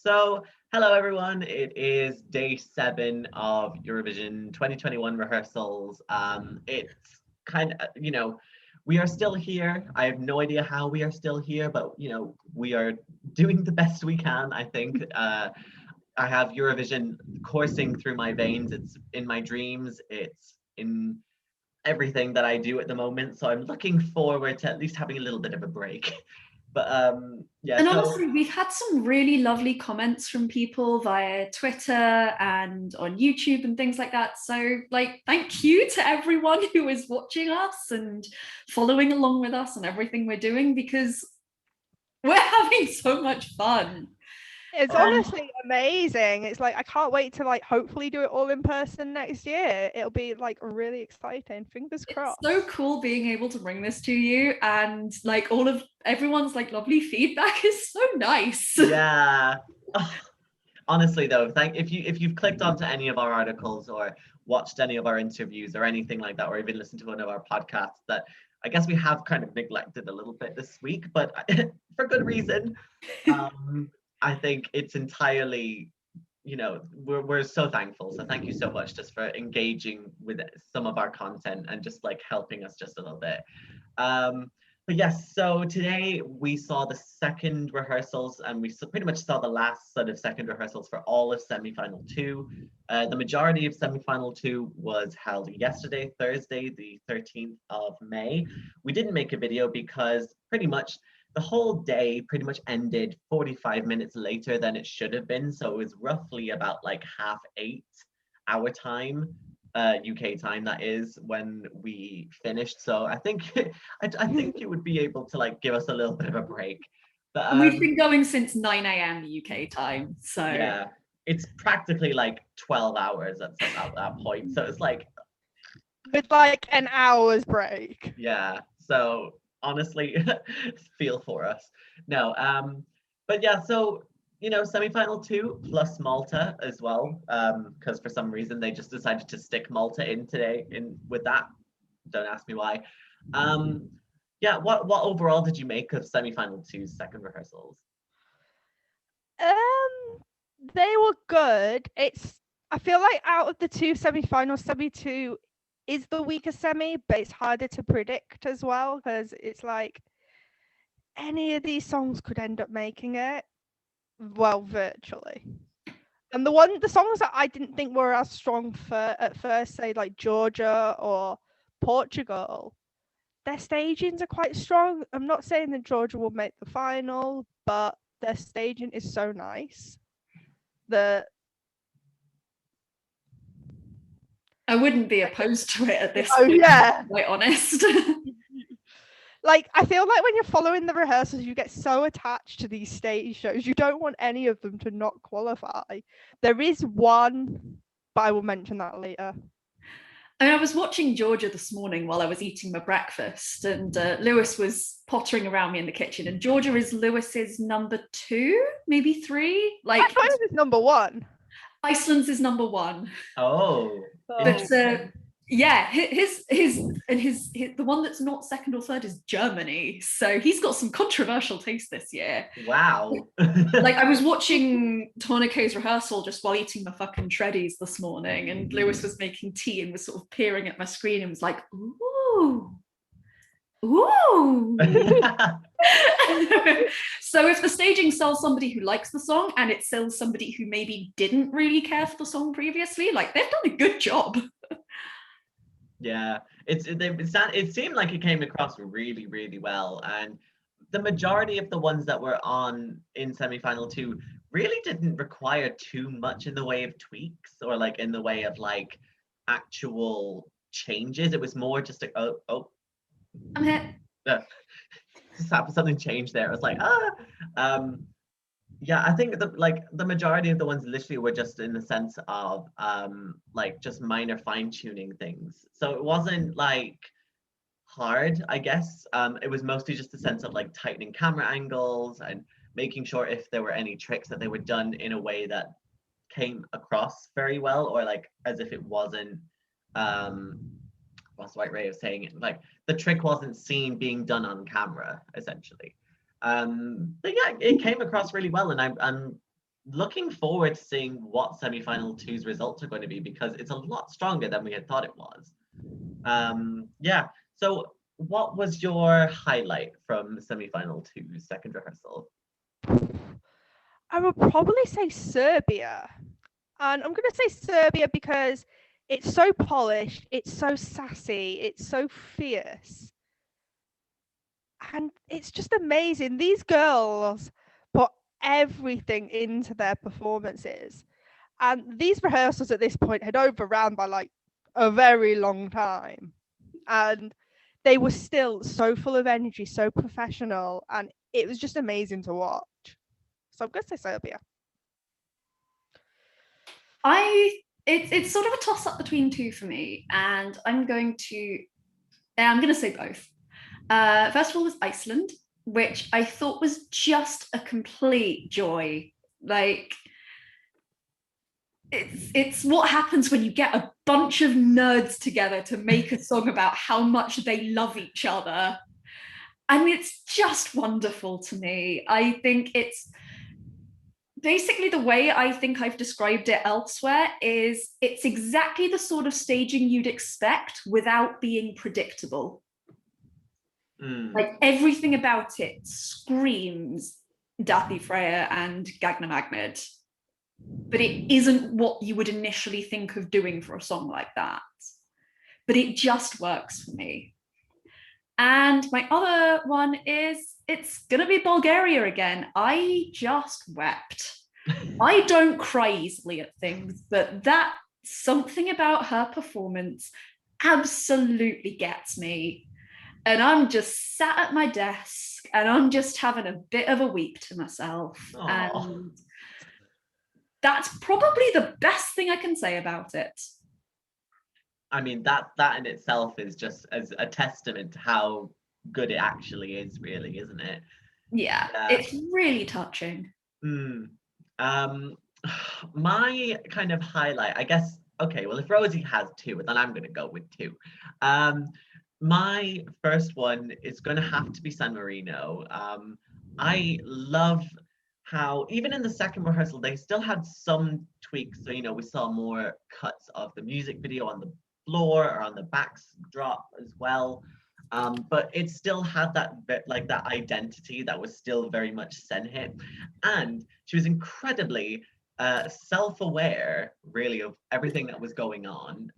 So, hello everyone. It is day 7 of Eurovision 2021 rehearsals. It's kind of, we are still here. I have no idea how we are still here, but we are doing the best we can, I think. I have Eurovision coursing through my veins. It's in my dreams. It's in everything that I do at the moment. So I'm looking forward to at least having a little bit of a break. But yeah. And So honestly, we've had some really lovely comments from people via Twitter and on YouTube and things like that. So, thank you to everyone who is watching us and following along with us and everything we're doing, because we're having so much fun. It's honestly amazing. It's like I can't wait to hopefully do it all in person next year. It'll be really exciting. Fingers crossed. It's so cool being able to bring this to you, and all of everyone's lovely feedback is so nice. Yeah. Honestly though, if you've clicked onto any of our articles or watched any of our interviews or anything like that, or even listened to one of our podcasts, that I guess we have kind of neglected a little bit this week, but for good reason. I think it's entirely, we're so thankful. So thank you so much just for engaging with some of our content and just helping us just a little bit. But yes, so today we saw the second rehearsals, and we pretty much saw the last sort of second rehearsals for all of semi-final 2. The majority of semi-final 2 was held yesterday, Thursday, the 13th of May. We didn't make a video because pretty much the whole day pretty much ended 45 minutes later than it should have been. So it was roughly about 8:30 our time, UK time, that is, when we finished. So I think I think you would be able to give us a little bit of a break. But and we've been going since 9 a.m. UK time. So yeah, it's practically 12 hours at that point. So it's with an hour's break. Yeah. So honestly, feel for us. No, but yeah, so semi-final 2 plus Malta as well, because for some reason they just decided to stick Malta in today with that. Don't ask me why. Yeah, what overall did you make of semi-final 2's second rehearsals? They were good. I feel like out of the two semi-finals, semi-2 is the weaker semi, but it's harder to predict as well, because it's any of these songs could end up making it, well, virtually. And the songs that I didn't think were as strong at first, say Georgia or Portugal, their stagings are quite strong. I'm not saying that Georgia will make the final, but their staging is so nice that I wouldn't be opposed to it at this point, yeah. To be quite honest. I feel like when you're following the rehearsals, you get so attached to these stage shows. You don't want any of them to not qualify. There is one, but I will mention that later. I was watching Georgia this morning while I was eating my breakfast, and Lewis was pottering around me in the kitchen, and Georgia is Lewis's number 2, maybe 3. I thought it was number 1. Iceland's is number 1. Oh. But yeah, his the one that's not second or third is Germany. So he's got some controversial taste this year. Wow. I was watching Tornique's rehearsal just while eating my fucking shreddies this morning, and Lewis was making tea and was sort of peering at my screen and was like, ooh. Ooh. So if the staging sells somebody who likes the song, and it sells somebody who maybe didn't really care for the song previously, they've done a good job. Yeah, it seemed like it came across really, really well, and the majority of the ones that were on in semi-final 2 really didn't require too much in the way of tweaks or in the way of actual changes. It was more just I'm here. Just happened, something changed there. I was yeah, I think the majority of the ones literally were just in the sense of just minor fine-tuning things. So it wasn't hard, I guess. It was mostly just a sense of tightening camera angles and making sure if there were any tricks that they were done in a way that came across very well, or as if it wasn't what's the right way of saying it? The trick wasn't seen being done on camera, essentially. But yeah, it came across really well, and I'm looking forward to seeing what semi-final two's results are going to be, because it's a lot stronger than we had thought it was. Yeah. So what was your highlight from semi-final two's second rehearsal? I would probably say Serbia. And I'm going to say Serbia because it's so polished, it's so sassy, it's so fierce. And it's just amazing. These girls put everything into their performances. And these rehearsals at this point had overran by like a very long time. And they were still so full of energy, so professional. And it was just amazing to watch. So I'm going to say Serbia. It's sort of a toss up between two for me, and I'm going to say both. First of all was Iceland, which I thought was just a complete joy. Like, it's what happens when you get a bunch of nerds together to make a song about how much they love each other. And it's just wonderful to me. I think it's basically the way I think I've described it elsewhere is it's exactly the sort of staging you'd expect without being predictable. Like, everything about it screams Dathi Freyr and Gagna Magnet, but it isn't what you would initially think of doing for a song like that. But it just works for me. And my other one is, it's gonna be Bulgaria again. I just wept. I don't cry easily at things, but that something about her performance absolutely gets me. And I'm just sat at my desk and I'm just having a bit of a weep to myself. Aww. And that's probably the best thing I can say about it. I mean, that in itself is just as a testament to how good it actually is, really, isn't it? Yeah, it's really touching. My kind of highlight, I guess, okay, well, if Rosie has two, then I'm going to go with two. My first one is going to have to be San Marino. I love how even in the second rehearsal, they still had some tweaks. So, we saw more cuts of the music video on the floor or on the backdrop as well. But it still had that bit, like that identity that was still very much Senhit. And she was incredibly self-aware, really, of everything that was going on,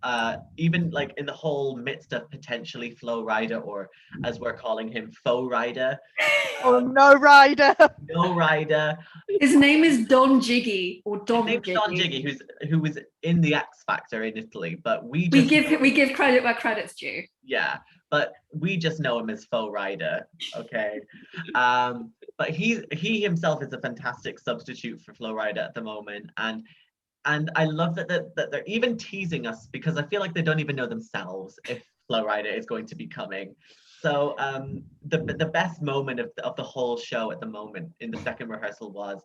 even like in the whole midst of potentially Flow Rider, or as we're calling him, Faux Rider. No Rider. No Rider. His name is Don Jiggy, or Don Jiggy. Don Jiggy, who was in the X Factor in Italy, but we give credit where credit's due. Yeah, but we just know him as Faux Rider, okay? But he himself is a fantastic substitute for Flow Rider at the moment, and I love that they're even teasing us, because I feel like they don't even know themselves if Flow Rider is going to be coming. So the best moment of the whole show at the moment in the second rehearsal was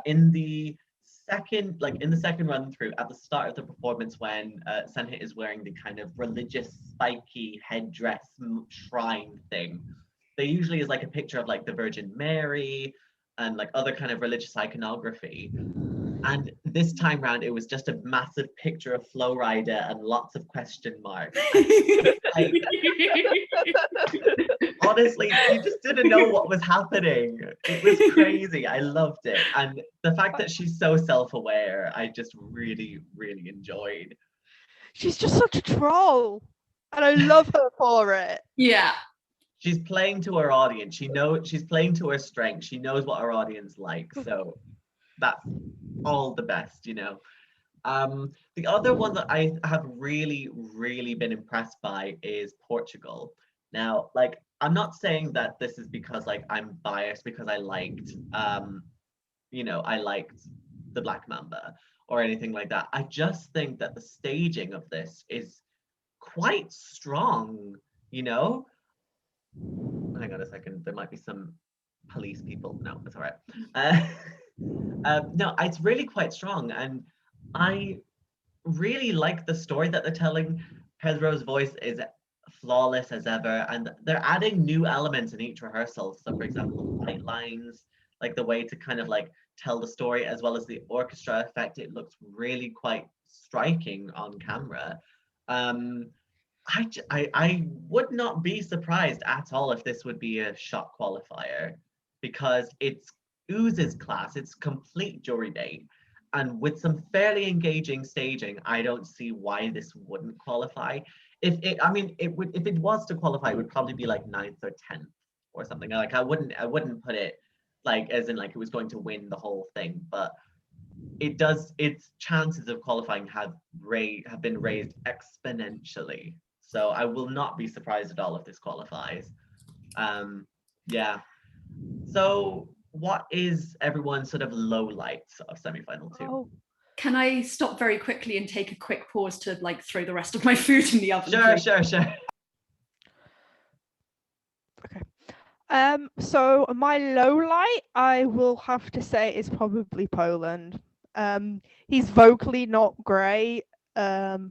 in the second run through at the start of the performance, when Senhit is wearing the kind of religious spiky headdress shrine thing. There usually is like a picture of like the Virgin Mary and like other kind of religious iconography. And this time round, it was just a massive picture of Flow Rider and lots of question marks. Like, honestly, you just didn't know what was happening. It was crazy. I loved it. And the fact that she's so self-aware, I just really, really enjoyed. She's just such a troll. And I love her for it. Yeah. She's playing to her audience. She's playing to her strength. She knows what her audience likes. So that's all the best, The other one that I have really, really been impressed by is Portugal. Now, like, I'm not saying that this is because like I'm biased because I liked I liked the Black Mamba or anything like that. I just think that the staging of this is quite strong, Hang on a second, there might be some police people. No, it's all right. No, it's really quite strong, and I really like the story that they're telling. Pedro's voice is flawless as ever, and they're adding new elements in each rehearsal. So, for example, fight lines, like the way to kind of like tell the story, as well as the orchestra effect. It looks really quite striking on camera. I would not be surprised at all if this would be a shock qualifier, because it's oozes class, it's complete jury bait, and with some fairly engaging staging, I don't see why this wouldn't qualify. I mean, it would, if it was to qualify, it would probably be like 9th or 10th or something. Like I wouldn't put it like as in like it was going to win the whole thing, but its chances of qualifying have been raised exponentially. So I will not be surprised at all if this qualifies. Yeah. So what is everyone's sort of low lights of semi-final 2? Oh, Can I stop very quickly and take a quick pause to like throw the rest of my food in the oven? Sure, please? sure. so my low light, I will have to say, is probably Poland. He's vocally not great. The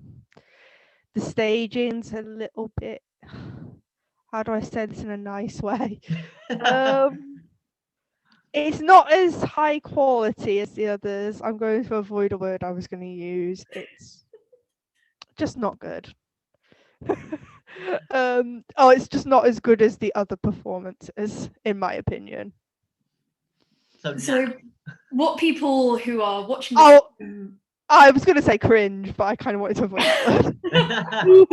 staging's a little bit, how do I say this in a nice way? It's not as high quality as the others. I'm going to avoid a word I was going to use. It's just not good. It's just not as good as the other performances, in my opinion. So what people who are watching Oh, this I was going to say cringe, but I kind of wanted to avoid that word.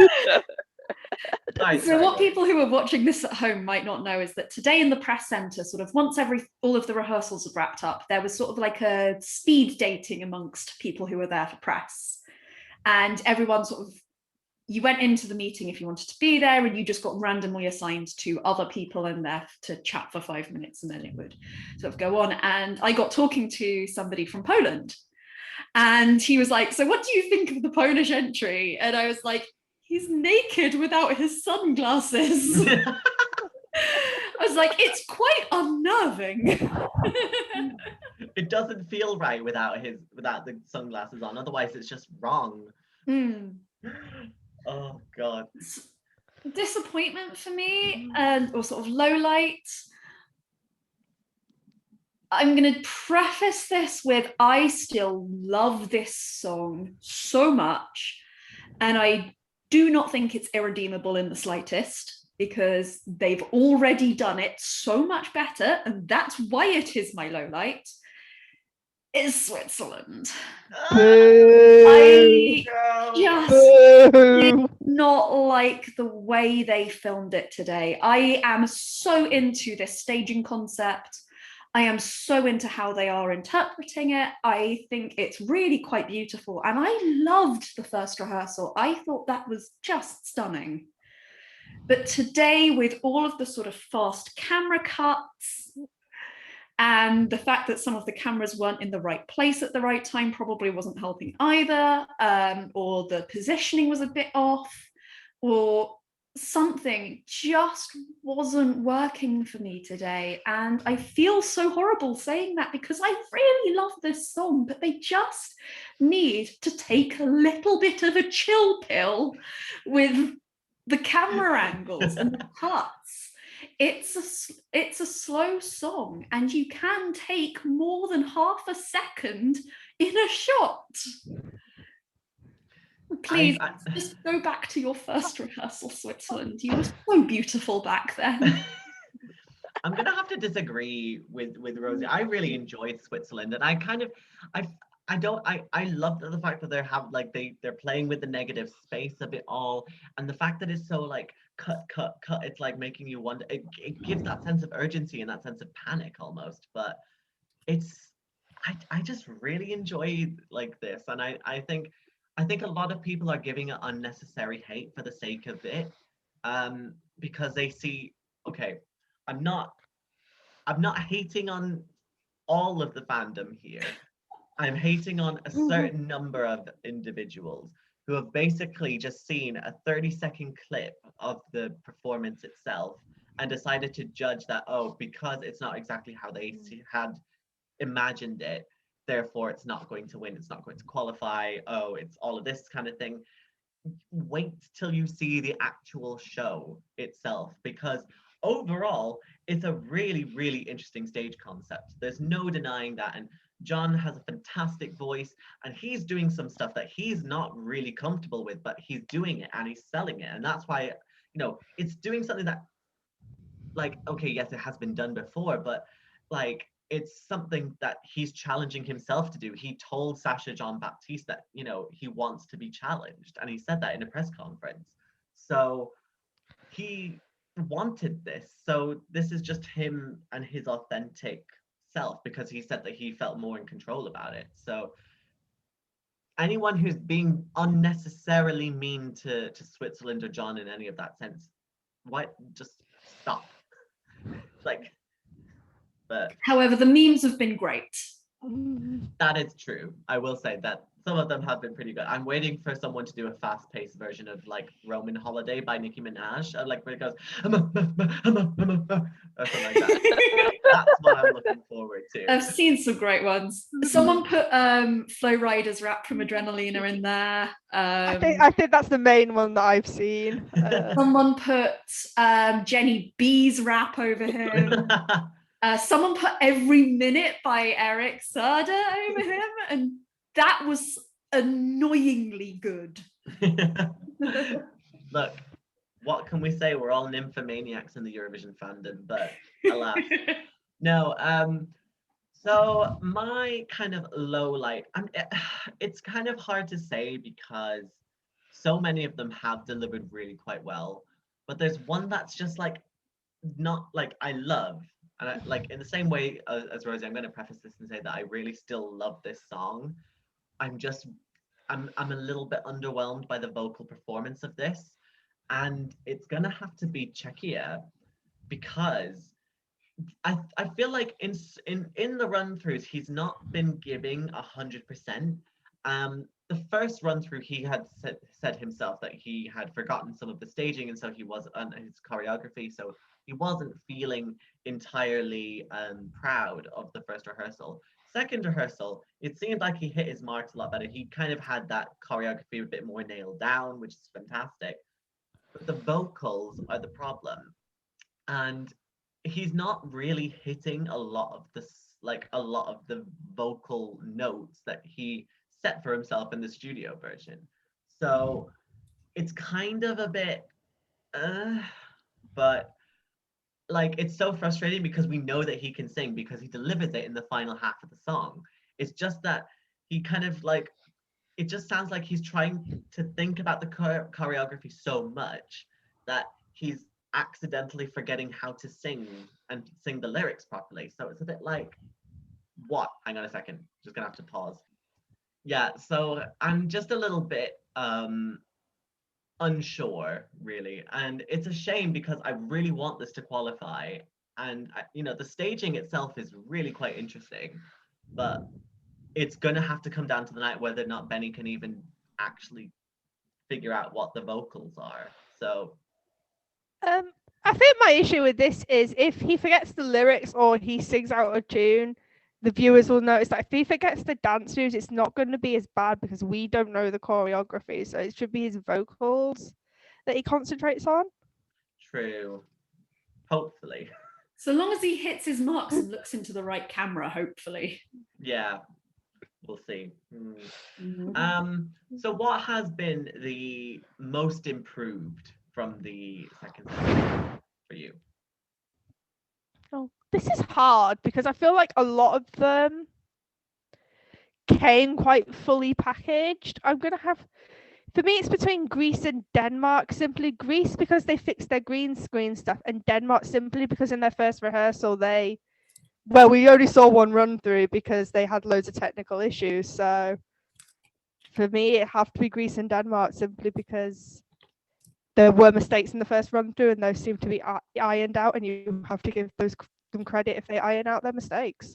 So what people who are watching this at home might not know is that today in the press centre, sort of once all of the rehearsals have wrapped up, there was sort of like a speed dating amongst people who were there for press. And everyone sort of, you went into the meeting if you wanted to be there, and you just got randomly assigned to other people in there to chat for 5 minutes, and then it would sort of go on. And I got talking to somebody from Poland, and he was like, so what do you think of the Polish entry? And I was like, he's naked without his sunglasses. I was like, it's quite unnerving. It doesn't feel right without the sunglasses on. Otherwise, it's just wrong. Oh God. Disappointment for me, or sort of low light. I'm going to preface this with, I still love this song so much, and I do not think it's irredeemable in the slightest, because they've already done it so much better, and that's why it is my low light. Is Switzerland. I just did not like the way they filmed it today. I am so into this staging concept. I am so into how they are interpreting it. I think it's really quite beautiful. And I loved the first rehearsal. I thought that was just stunning. But today, with all of the sort of fast camera cuts, and the fact that some of the cameras weren't in the right place at the right time probably wasn't helping either, or the positioning was a bit off, or something just wasn't working for me today. And I feel so horrible saying that, because I really love this song, but they just need to take a little bit of a chill pill with the camera angles and the cuts. It's a slow song, and you can take more than half a second in a shot. Please, just go back to your first rehearsal, Switzerland. You were so beautiful back then. I'm gonna have to disagree with Rosie. I really enjoyed Switzerland, and I love the fact that they're playing with the negative space of it all, and the fact that it's so like cut. It's like making you wonder. It gives that sense of urgency and that sense of panic almost. But I just really enjoyed like this, and I think a lot of people are giving it unnecessary hate for the sake of it, because they see, okay, I'm not hating on all of the fandom here. I'm hating on a certain number of individuals who have basically just seen a 30-second clip of the performance itself and decided to judge that, oh, because it's not exactly how they had imagined it, therefore it's not going to win, it's not going to qualify, oh, it's all of this kind of thing. Wait till you see the actual show itself, because overall, it's a really, really interesting stage concept. There's no denying that. And John has a fantastic voice, and he's doing some stuff that he's not really comfortable with, but he's doing it and he's selling it. And that's why, it's doing something that, like, okay, yes, it has been done before, but like, it's something that he's challenging himself to do. He told Sasha John Baptiste that, he wants to be challenged, and he said that in a press conference. So he wanted this. So this is just him and his authentic self, because he said that he felt more in control about it. So anyone who's being unnecessarily mean to Switzerland or John in any of that sense, why just stop? Like, but However, the memes have been great. that is true. I will say that some of them have been pretty good. I'm waiting for someone to do a fast-paced version of like Roman Holiday by Nicki Minaj, like where it goes or something like that. That's what I'm looking forward to. I've seen some great ones. Someone put Flo Rida's rap from Adrenalina in there. I think that's the main one that I've seen. Someone put Jenny B's rap over him. Someone put Every Minute by Eric Serda over him, and that was annoyingly good. Look, what can we say? We're all nymphomaniacs in the Eurovision fandom, but alas. No, so my kind of low light, it's kind of hard to say because so many of them have delivered really quite well, but there's one that's just like not like I love. And like in the same way as Rosie, I'm going to preface this and say that I really still love this song. I'm a little bit underwhelmed by the vocal performance of this, and it's gonna have to be Czechia, because I feel like in the run throughs he's not been giving 100%. The first run through he had said himself that he had forgotten some of the staging, and so he was on his choreography, so he wasn't feeling entirely proud of the first rehearsal. Second rehearsal, it seemed like he hit his marks a lot better. He kind of had that choreography a bit more nailed down, which is fantastic. But the vocals are the problem. And he's not really hitting a lot of the vocal notes that he set for himself in the studio version. So it's kind of a bit but like it's so frustrating because we know that he can sing because he delivers it in the final half of the song. It's just that he kind of like, it just sounds like he's trying to think about the choreography so much that he's accidentally forgetting how to sing and sing the lyrics properly. So it's a bit like, what? Hang on a second, just gonna have to pause. Yeah, so I'm just a little bit unsure, really, and it's a shame because I really want this to qualify, and the staging itself is really quite interesting, but it's gonna have to come down to the night whether or not Benny can even actually figure out what the vocals are. So I think my issue with this is if he forgets the lyrics or he sings out of tune, the viewers will notice that. If he forgets the dance moves, it's not going to be as bad because we don't know the choreography. So it should be his vocals that he concentrates on. true. Hopefully. So long as he hits his marks and looks into the right camera, hopefully. Yeah, we'll see. So what has been the most improved from the second session for you? Oh, this is hard because I feel like a lot of them came quite fully packaged. For me, it's between Greece and Denmark. Simply Greece because they fixed their green screen stuff, and Denmark simply because in their first rehearsal we only saw one run through because they had loads of technical issues. So for me, it have to be Greece and Denmark simply because there were mistakes in the first run through, and those seem to be ironed out, and you have to give them credit if they iron out their mistakes.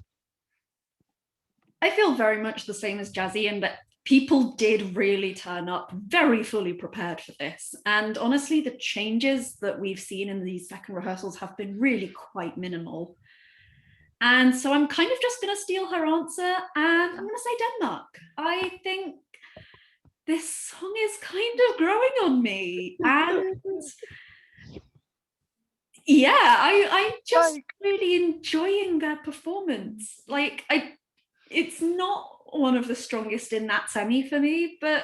I feel very much the same as Jazzy in that people did really turn up very fully prepared for this. And honestly, the changes that we've seen in these second rehearsals have been really quite minimal. And so I'm kind of just going to steal her answer, and I'm going to say Denmark. I think this song is kind of growing on me. And Yeah, I'm just really enjoying their performance. Like, it's not one of the strongest in that semi for me, but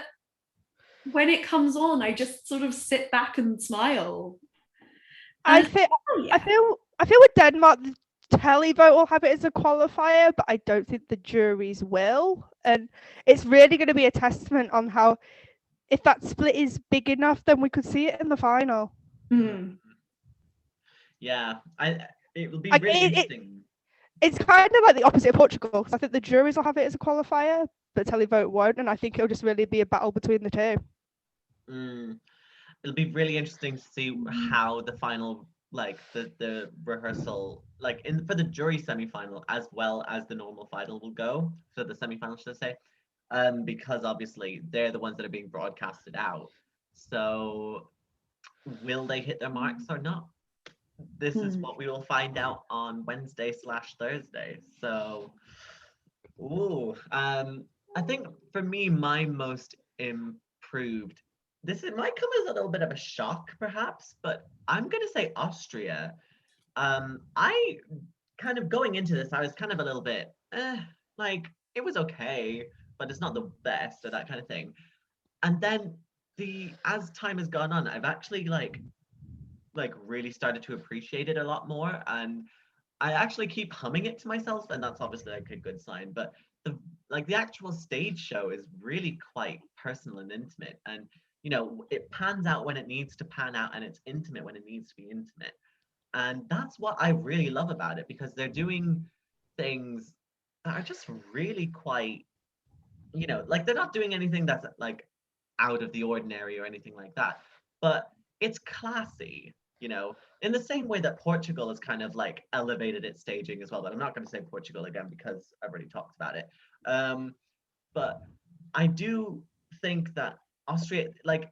when it comes on, I just sort of sit back and smile. I think I feel with Denmark, the televote will have it as a qualifier, but I don't think the juries will. And it's really going to be a testament on how, if that split is big enough, then we could see it in the final. Mm. Yeah, it will be Like, really interesting. It's kind of like the opposite of Portugal, because I think the juries will have it as a qualifier, but televote won't, and I think it'll just really be a battle between the two. It'll be really interesting to see how the final, like the rehearsal, like for the jury semi-final as well as the normal final will go. So the semi-final, should I say? Because obviously they're the ones that are being broadcasted out. So will they hit their marks or not? This is what we will find out on Wednesday/Thursday. So, I think for me, my most improved. It might come as a little bit of a shock, perhaps, but I'm gonna say Austria. I kind of going into this, I was kind of a little bit, like it was okay, but it's not the best or that kind of thing. And then as time has gone on, I've actually like really started to appreciate it a lot more, and I actually keep humming it to myself, and that's obviously like a good sign. But the actual stage show is really quite personal and intimate, and it pans out when it needs to pan out, and it's intimate when it needs to be intimate. And that's what I really love about it, because they're doing things that are just really quite, like they're not doing anything that's like out of the ordinary or anything like that, but it's classy, in the same way that Portugal has kind of like elevated its staging as well. But I'm not going to say Portugal again because I've already talked about it. But I do think that Austria, like,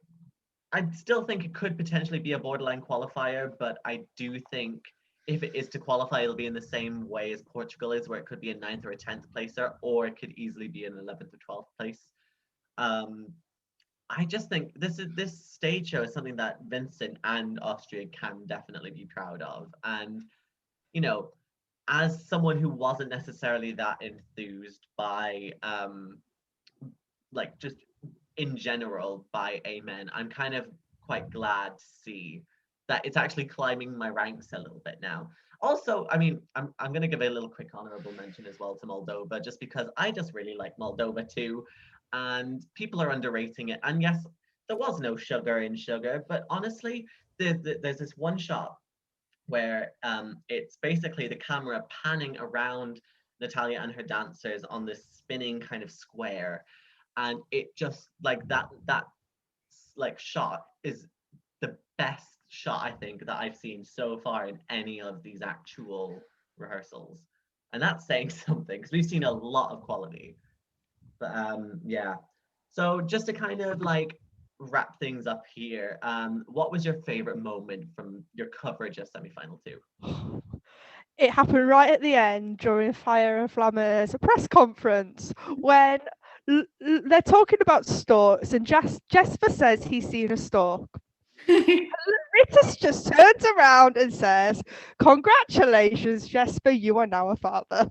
I still think it could potentially be a borderline qualifier, but I do think if it is to qualify, it'll be in the same way as Portugal is, where it could be a 9th or a 10th placer, or it could easily be an 11th or 12th place. I just think this stage show is something that Vincent and Austria can definitely be proud of. And, as someone who wasn't necessarily that enthused by like just in general by Amen, I'm kind of quite glad to see that it's actually climbing my ranks a little bit now. Also, I mean, I'm going to give a little quick honorable mention as well to Moldova, just because I just really like Moldova too, and people are underrating it. And yes, there was no sugar in sugar, but honestly, there's this one shot where it's basically the camera panning around Natalia and her dancers on this spinning kind of square, and it just like that like shot is the best shot I think that I've seen so far in any of these actual rehearsals, and that's saying something because we've seen a lot of quality. But yeah, so just to kind of like wrap things up here, what was your favorite moment from your coverage of semi-final 2? It happened right at the end during Fire and Flammer's press conference when they're talking about storks, and Jesper says he's seen a stork. Ritus just turns around and says, "Congratulations, Jesper, you are now a father."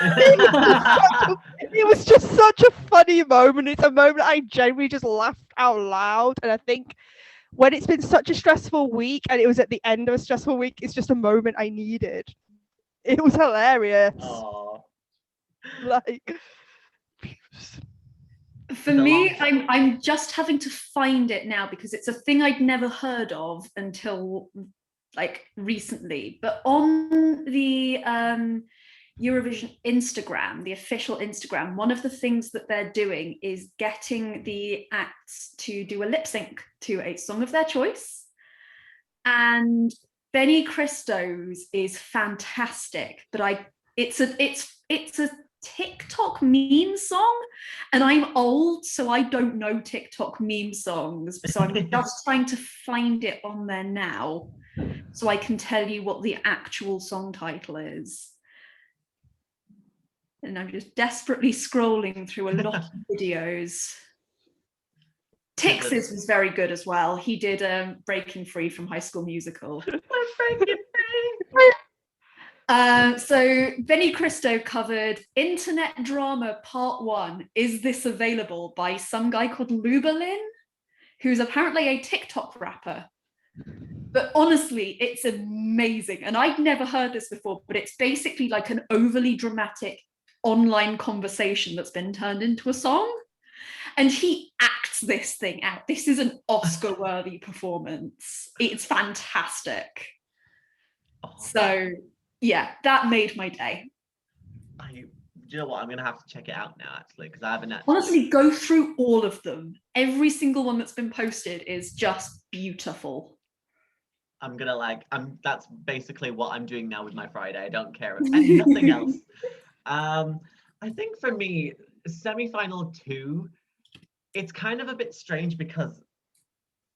It was just such a funny moment. It's a moment I genuinely just laughed out loud, and I think when it's been such a stressful week and it was at the end of a stressful week, it's just a moment I needed. It was hilarious. Aww. Like, for me, I'm just having to find it now because it's a thing I'd never heard of until like recently. But on the Eurovision Instagram, the official Instagram, one of the things that they're doing is getting the acts to do a lip sync to a song of their choice. And Benny Christo's is fantastic, but it's a TikTok meme song, and I'm old, so I don't know TikTok meme songs. So I'm just trying to find it on there now so I can tell you what the actual song title is. And I'm just desperately scrolling through a lot of videos. Tix's was very good as well. He did Breaking Free from High School Musical. So Benny Cristo covered Internet Drama Part 1, Is This Available? By some guy called Lubalin, who's apparently a TikTok rapper. But honestly, it's amazing. And I'd never heard this before, but it's basically like an overly dramatic online conversation that's been turned into a song. And he acts this thing out. This is an Oscar-worthy performance. It's fantastic. So yeah, that made my day. Do you know what? I'm going to have to check it out now, actually, because I haven't actually... Honestly, go through all of them. Every single one that's been posted is just beautiful. I'm gonna that's basically what I'm doing now with my Friday. I don't care and nothing else. I think for me, semi-final 2, it's kind of a bit strange because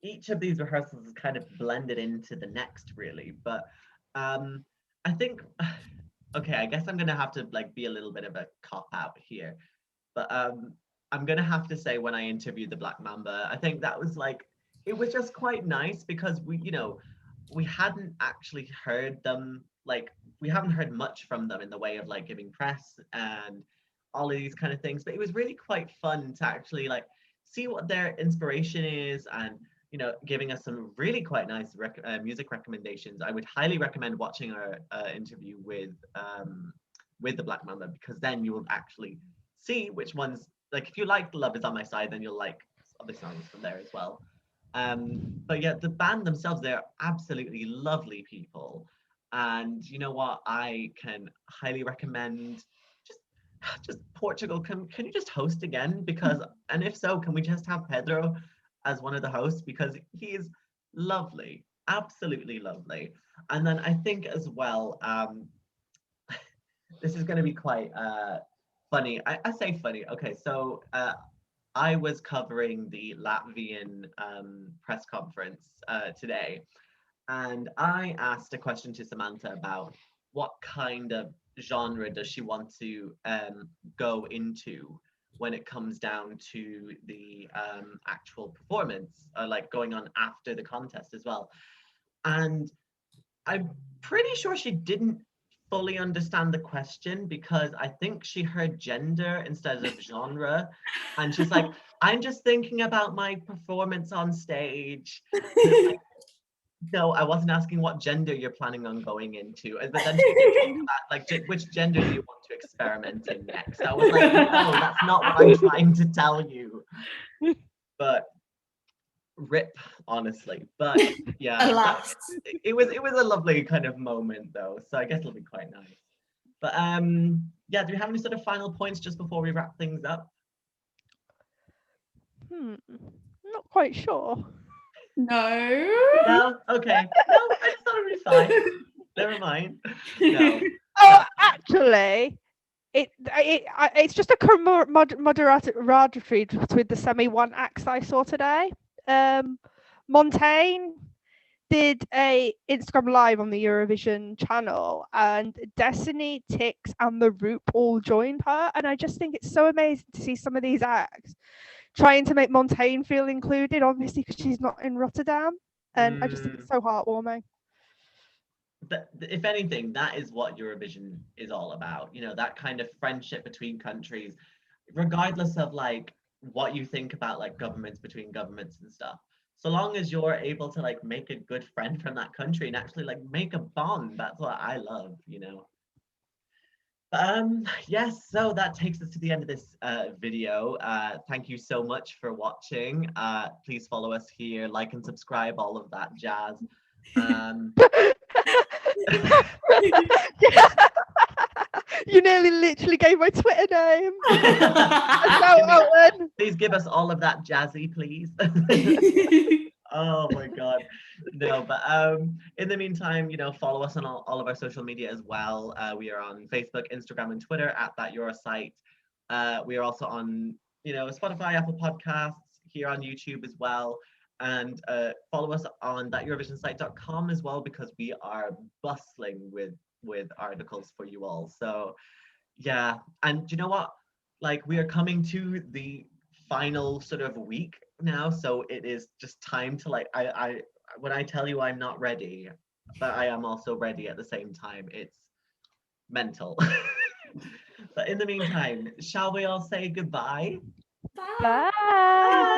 each of these rehearsals is kind of blended into the next, really. But I think, okay, I guess I'm gonna have to like be a little bit of a cop out here. But I'm gonna have to say, when I interviewed the Black Mamba, I think that was like, it was just quite nice because we hadn't actually heard them, like we haven't heard much from them in the way of like giving press and all of these kind of things, but it was really quite fun to actually like see what their inspiration is, and giving us some really quite nice music recommendations. I would highly recommend watching our interview with the Black Mamba, because then you will actually see which ones, like if you like Love Is On My Side, then you'll like other songs from there as well. But yeah, the band themselves, they're absolutely lovely people. And you know what? I can highly recommend just Portugal. Can you just host again? Because, and if so, can we just have Pedro as one of the hosts? Because he is lovely, absolutely lovely. And then I think as well, this is going to be quite funny. I say funny. Okay, so I was covering the Latvian press conference today, and I asked a question to Samantha about what kind of genre does she want to go into when it comes down to the actual performance, like going on after the contest as well. And I'm pretty sure she didn't fully understand the question, because I think she heard gender instead of genre, and she's like, I'm just thinking about my performance on stage. Like, no, I wasn't asking what gender you're planning on going into. But then she did talk about like which gender do you want to experiment in next. I was like, no, that's not what I'm trying to tell you. But rip, honestly. But yeah, Alas. it was a lovely kind of moment though, so I guess it'll be quite nice. But yeah, do we have any sort of final points just before we wrap things up? Not quite sure. No, okay, no, I just thought it'd be fine. Never mind. No. Oh, actually, it's just a camaraderie with the semi-1 acts I saw today. Montaigne did a Instagram live on the Eurovision channel, and Destiny, Tix, and The Roop all joined her, and I just think it's so amazing to see some of these acts trying to make Montaigne feel included, obviously because she's not in Rotterdam, and I just think it's so heartwarming. But if anything, that is what Eurovision is all about. That kind of friendship between countries, regardless of like what you think about like governments between governments and stuff. So long as you're able to like make a good friend from that country and actually like make a bond, that's what I love. Yes, so that takes us to the end of this video. Thank you so much for watching. Please follow us here, like and subscribe, all of that jazz. You nearly literally gave my Twitter name. Please give us all of that jazzy, please. Oh my god. No, but in the meantime, follow us on all of our social media as well. We are on Facebook, Instagram, and Twitter at That Your Site. We are also on Spotify, Apple Podcasts, here on YouTube as well. And follow us on thateurovisionsite.com as well, because we are bustling with articles for you all. So yeah, and you know what? Like, we are coming to the final sort of week now, so it is just time to like I when I tell you I'm not ready, but I am also ready at the same time. It's mental. But in the meantime, shall we all say goodbye? Bye. Bye.